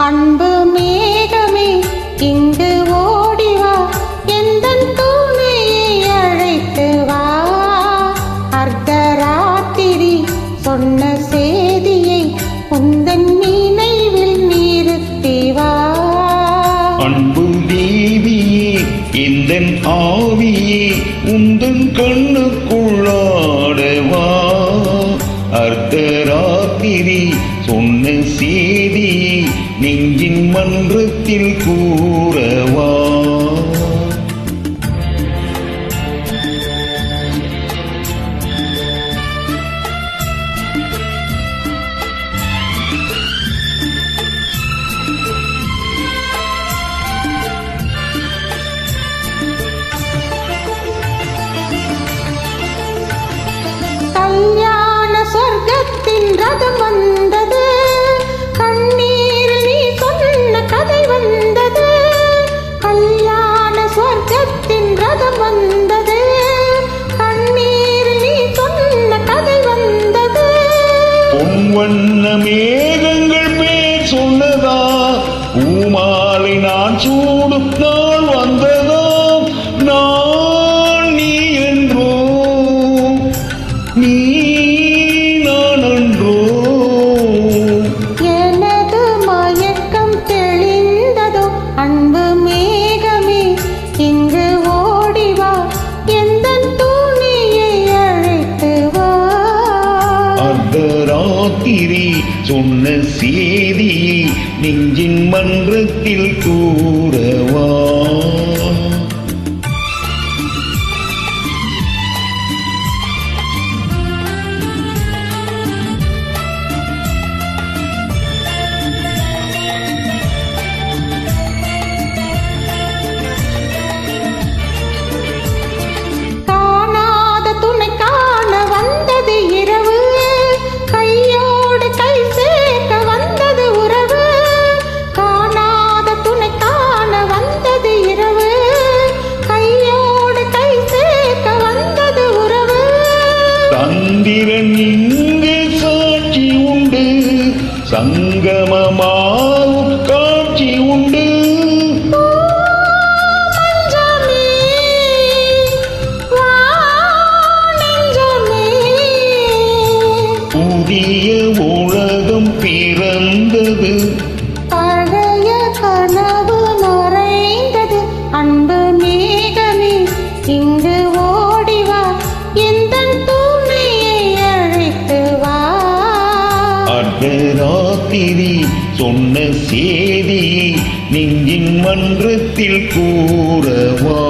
அன்பு மேகமே இங்கு ஓடிவா, எந்தன் துணையை அழைத்து வா. அர்த்தராத்திரி சொன்ன செய்தியை உந்தன் நினைவில் நிறுத்தி வா. அன்பு தேவியே எந்தன் ஆவியே உந்தன் கண்ணுக்குள்ளாடவா. அர்த்தராத்திரி சொன்ன செய்தியை நெஞ்சின் மன்றத்தில் கூறவா. கல்யாண சொர்க்கத்தின் ரதம் வந்தது, கண்ணீரில் நீ சொன்ன கதை வந்தது. கல்யாண சொர்க்கத்தின் ரதம் வந்தது, கண்ணீரில் நீ சொன்ன கதை வந்தது. பொன்வண்ண மேகங்கள் பேர் சொன்னதா, பூமாலை நான் சூடும் நாள் வந்ததா. நான் நீ என்றோ நீ நான் அன்றோ. எனது மயக்கம் தெளிந்ததோ, அன்பு மேகமே இங்கு ஓடிவா, எந்தன் துணையை அழைத்து வா. அர்த்தராத்திரி சொன்ன செய்தியை நெஞ்சின் மன்றத்தில் கூறவா. காணாத துணை காண வந்தது இரவு, கையோடு கை சேர்க்க வந்தது உறவு. காணாத துணை காண வந்தது இரவு, கையோடு கை சேர்க்க வந்தது உறவு. சந்திரன் இங்கு சாட்சி உண்டு, சங்கமமாவும் காட்சி உண்டு. மஞ்சமே வா நெஞ்சமே, புதிய உலகம் பிறந்தது, பழைய கனவு மறைந்தது. அன்பு மேகமே இங்கு ஓடிவா, எந்தன் துணையை அழைத்து வா. அர்த்தராத்திரி சொன்ன செய்தியை நெஞ்சின் மன்றத்தில் கூறவா.